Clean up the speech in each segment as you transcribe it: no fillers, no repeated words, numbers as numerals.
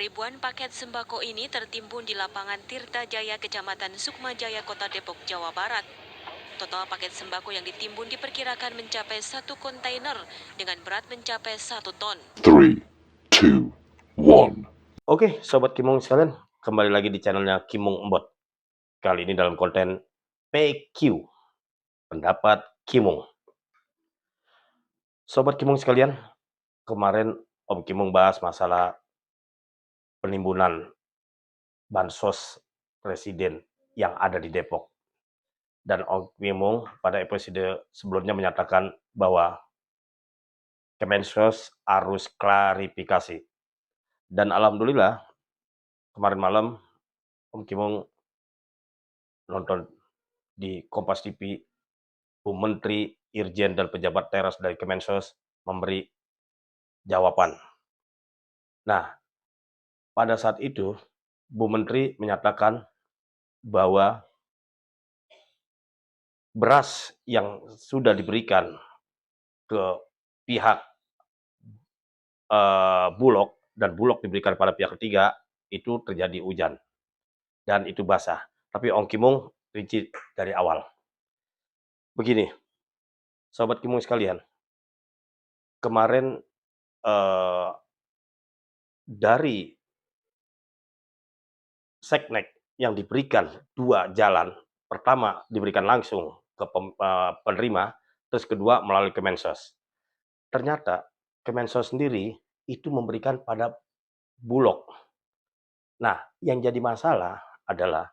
Ribuan paket sembako ini tertimbun di lapangan Tirta Jaya, Kecamatan Sukmajaya, Kota Depok, Jawa Barat. Total paket sembako yang ditimbun diperkirakan mencapai 1 kontainer dengan berat mencapai 1 ton. 3, 2, 1. Oke, Sobat Kimung sekalian, kembali lagi di channelnya Kimung Embot. Kali ini dalam konten PQ, pendapat Kimung. Sobat Kimung sekalian, kemarin Om Kimung bahas masalah penimbunan bansos presiden yang ada di Depok. Dan Om Kimung pada episode sebelumnya menyatakan bahwa Kemensos harus klarifikasi. Dan alhamdulillah, kemarin malam Om Kimung nonton di Kompas TV, Bu Menteri, Irjen, dan pejabat teras dari Kemensos memberi jawaban. Nah, pada saat itu, Bu Menteri menyatakan bahwa beras yang sudah diberikan ke pihak Bulog dan Bulog diberikan pada pihak ketiga, itu terjadi hujan dan itu basah. Tapi Om Kimung rinci dari awal. Begini, Sobat Kimung sekalian, kemarin dari Seknek yang diberikan 2 jalan, pertama diberikan langsung ke penerima, terus kedua melalui Kemensos. Ternyata Kemensos sendiri itu memberikan pada Bulog. Nah, yang jadi masalah adalah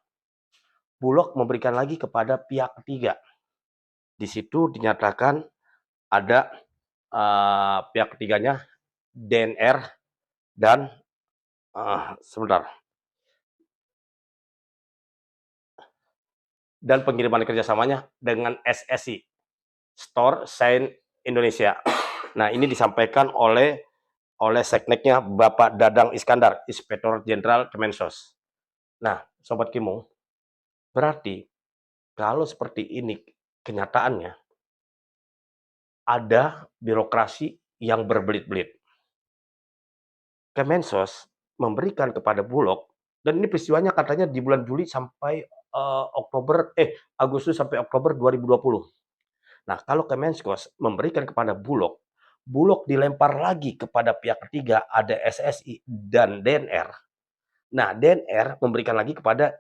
Bulog memberikan lagi kepada pihak ketiga. Di situ dinyatakan ada pihak ketiganya DNR dan dan pengiriman kerjasamanya dengan SSI, Store Sign Indonesia. Nah, ini disampaikan oleh Sekneknya Bapak Dadang Iskandar, Inspektur Jenderal Kemensos. Nah, Sobat Kimung, berarti kalau seperti ini kenyataannya, ada birokrasi yang berbelit-belit. Kemensos memberikan kepada Bulog, dan ini peristiwanya katanya di bulan Juli sampai Agustus sampai Oktober 2020. Nah, kalau Kemensos memberikan kepada Bulog, Bulog dilempar lagi kepada pihak ketiga, ada SSI dan DNR. Nah, DNR memberikan lagi kepada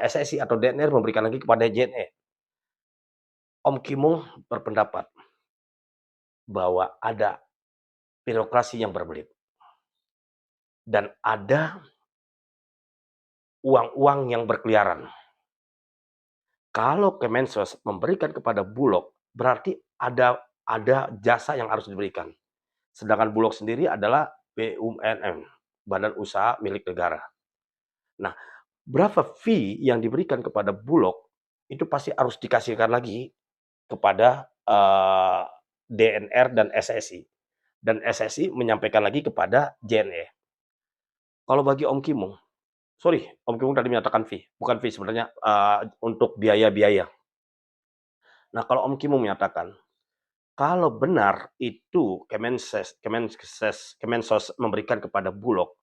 SSI atau DNR memberikan lagi kepada JNE. Om Kimung berpendapat bahwa ada birokrasi yang berbelit. Dan ada uang-uang yang berkeliaran. Kalau Kemensos memberikan kepada Bulog, berarti ada jasa yang harus diberikan. Sedangkan Bulog sendiri adalah BUMN, Badan Usaha Milik Negara. Nah, berapa fee yang diberikan kepada Bulog, itu pasti harus dikasihkan lagi kepada DNR dan SSI. Dan SSI menyampaikan lagi kepada JNE. Kalau bagi Om Kimung, Om Kimung tadi menyatakan fee, bukan fee sebenarnya untuk biaya-biaya. Nah, kalau Om Kimung menyatakan, kalau benar itu Kemensos memberikan kepada Bulog,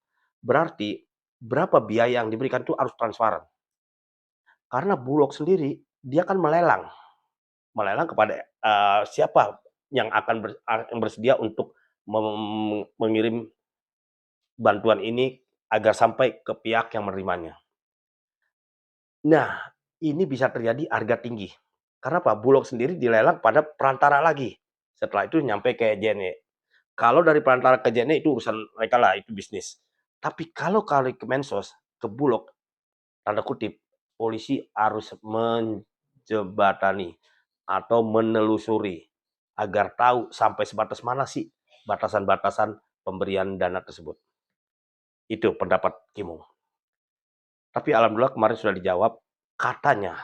berarti berapa biaya yang diberikan itu harus transparan. Karena Bulog sendiri, dia kan melelang kepada siapa yang akan bersedia untuk mengirim bantuan ini agar sampai ke pihak yang menerimanya. Nah, ini bisa terjadi harga tinggi. Karena Pak Bulog sendiri dilelang pada perantara lagi. Setelah itu nyampe ke JNE. Kalau dari perantara ke JNE itu urusan mereka lah, itu bisnis. Tapi kalau kali Kemensos ke Bulog, tanda kutip, polisi harus menjebatani atau menelusuri agar tahu sampai sebatas mana sih batasan-batasan pemberian dana tersebut. Itu pendapat Kimung. Tapi alhamdulillah kemarin sudah dijawab, katanya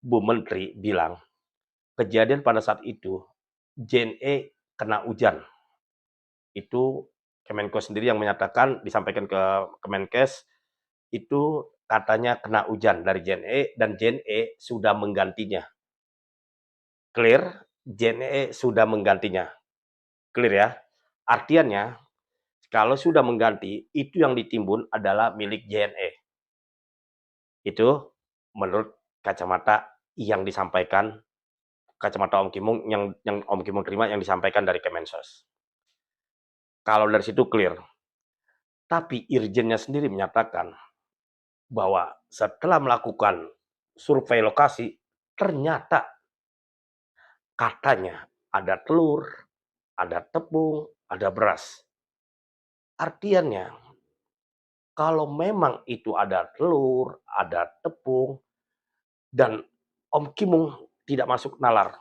Bu Menteri bilang, kejadian pada saat itu JNE kena hujan. Itu Kemenkes sendiri yang menyatakan, disampaikan ke Kemenkes, itu katanya kena hujan dari JNE dan JNE sudah menggantinya. Clear, JNE sudah menggantinya. Clear ya? Artiannya, Kalau sudah mengganti, itu yang ditimbun adalah milik JNE. Itu menurut kacamata yang disampaikan, kacamata Om Kimung yang Om Kimung terima yang disampaikan dari Kemensos. Kalau dari situ clear. Tapi Irjennya sendiri menyatakan bahwa setelah melakukan survei lokasi, ternyata katanya ada telur, ada tepung, ada beras. Artinya, kalau memang itu ada telur, ada tepung, dan Om Kimung tidak masuk nalar.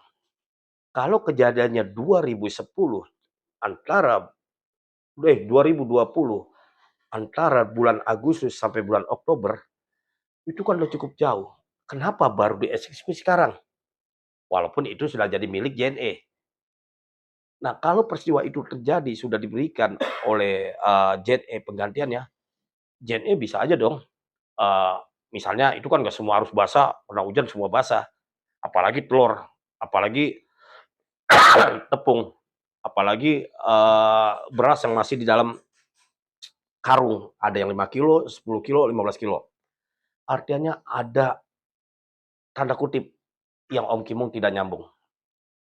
Kalau kejadiannya 2010 antara 2020 antara bulan Agustus sampai bulan Oktober itu kan udah cukup jauh. Kenapa baru dieksekusi sekarang? Walaupun itu sudah jadi milik JNE. Nah, kalau peristiwa itu terjadi sudah diberikan oleh JNE penggantiannya, JNE bisa aja dong. eh, Misalnya itu kan nggak semua harus basah, kena hujan semua basah. Apalagi telur, apalagi tepung, apalagi beras yang masih di dalam karung. Ada yang 5 kilo, 10 kilo, 15 kilo. Artinya ada tanda kutip yang Om Kimung tidak nyambung,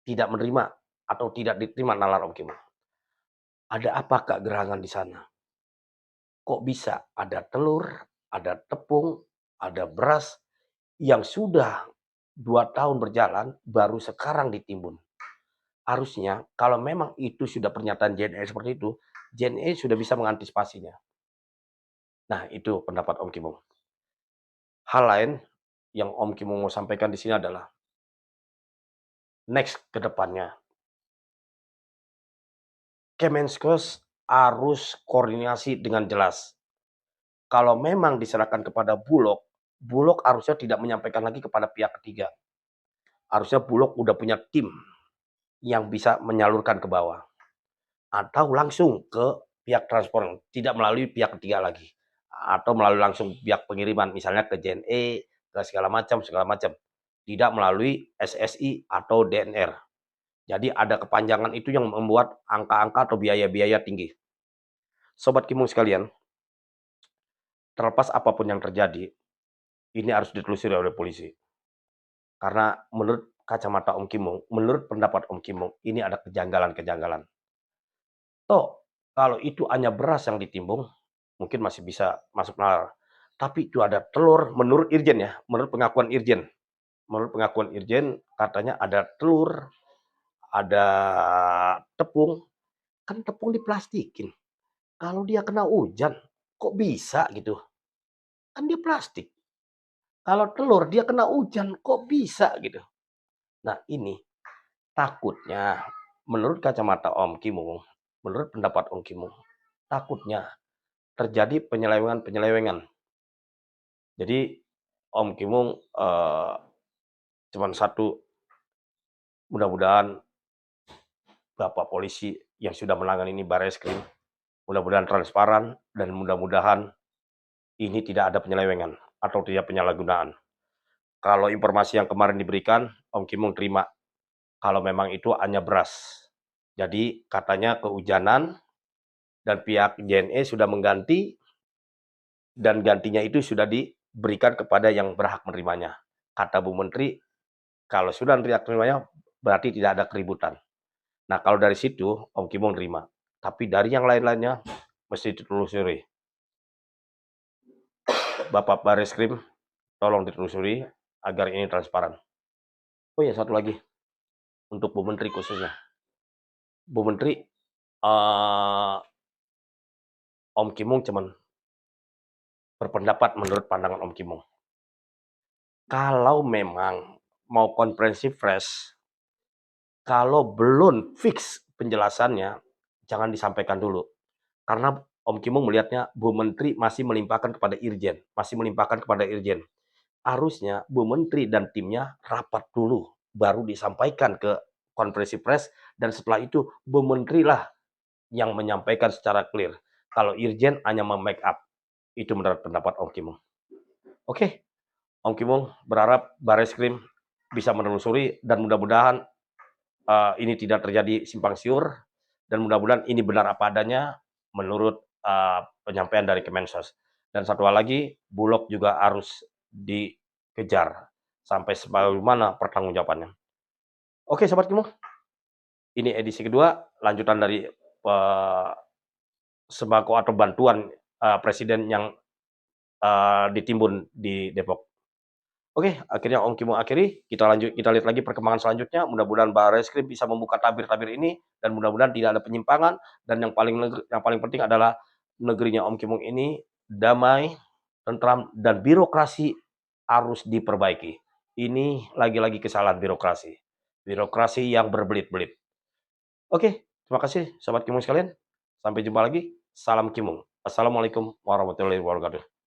tidak menerima atau tidak diterima nalar Om Kimung. Ada apa Kak gerangan di sana? Kok bisa ada telur, ada tepung, ada beras yang sudah 2 tahun berjalan baru sekarang ditimbun. Harusnya kalau memang itu sudah pernyataan JNE seperti itu, JNE sudah bisa mengantisipasinya. Nah, itu pendapat Om Kimung. Hal lain yang Om Kimung mau sampaikan di sini adalah next ke depannya. Kemenkes harus koordinasi dengan jelas. Kalau memang diserahkan kepada Bulog, Bulog harusnya tidak menyampaikan lagi kepada pihak ketiga. Harusnya Bulog udah punya tim yang bisa menyalurkan ke bawah. Atau langsung ke pihak transport, tidak melalui pihak ketiga lagi. Atau melalui langsung pihak pengiriman, misalnya ke JNE, ke segala macam. Tidak melalui SSI atau DNR. Jadi ada kepanjangan itu yang membuat angka-angka atau biaya-biaya tinggi. Sobat Kimung sekalian, terlepas apapun yang terjadi, ini harus ditelusuri oleh polisi. Karena menurut kacamata Om Kimung, menurut pendapat Om Kimung, ini ada kejanggalan-kejanggalan. Toh, kalau itu hanya beras yang ditimbun, mungkin masih bisa masuk nalar. Tapi itu ada telur, menurut Irjen ya, menurut pengakuan Irjen. Menurut pengakuan Irjen, katanya ada telur, ada tepung, kan tepung diplastikin. Kalau dia kena hujan, kok bisa gitu? Kan dia plastik. Kalau telur dia kena hujan, kok bisa gitu? Nah ini takutnya, menurut kacamata Om Kimung, menurut pendapat Om Kimung, takutnya terjadi penyelewengan. Jadi Om Kimung cuman satu, mudah-mudahan Bapak Polisi yang sudah menangani ini Barreskrim, mudah-mudahan transparan dan mudah-mudahan ini tidak ada penyelewengan atau tidak penyalahgunaan. Kalau informasi yang kemarin diberikan, Om Kimung terima. Kalau memang itu hanya beras. Jadi katanya kehujanan dan pihak JNE sudah mengganti dan gantinya itu sudah diberikan kepada yang berhak menerimanya. Kata Bu Menteri, kalau sudah menerimanya berarti tidak ada keributan. Nah kalau dari situ Om Kimung terima. Tapi dari yang lain-lainnya mesti ditelusuri. Bapak Barreskrim, tolong ditelusuri agar ini transparan. Oh ya satu lagi, untuk Bu Menteri khususnya. Bu Menteri, Om Kimung cuman berpendapat menurut pandangan Om Kimung. Kalau memang mau konferensi pers, kalau belum fix penjelasannya, jangan disampaikan dulu. Karena Om Kimung melihatnya Bu Menteri masih melimpahkan kepada Irjen. Harusnya Bu Menteri dan timnya rapat dulu, baru disampaikan ke konferensi pers, dan setelah itu Bu Menteri lah yang menyampaikan secara clear. Kalau Irjen hanya make up. Itu menurut pendapat Om Kimung. Oke, Om Kimung berharap Barreskrim bisa menelusuri dan mudah-mudahan ini tidak terjadi simpang siur dan mudah-mudahan ini benar apa adanya, menurut penyampaian dari Kemensos. Dan satu hal lagi, Bulog juga harus dikejar sampai sejauh mana pertanggungjawabannya. Oke, Sobat Kimo, ini edisi kedua, lanjutan dari sembako atau bantuan presiden yang ditimbun di Depok. Oke, akhirnya Om Kimo akhiri, kita lihat lagi perkembangan selanjutnya, mudah-mudahan Barreskrim bisa membuka tabir-tabir ini, dan mudah-mudahan tidak ada penyimpangan, dan yang paling penting adalah negerinya Om Kimo ini damai, tentram, dan birokrasi harus diperbaiki. Ini lagi-lagi kesalahan birokrasi. Birokrasi yang berbelit-belit. Oke, terima kasih Sobat Kimung sekalian. Sampai jumpa lagi. Salam Kimung. Assalamualaikum warahmatullahi wabarakatuh.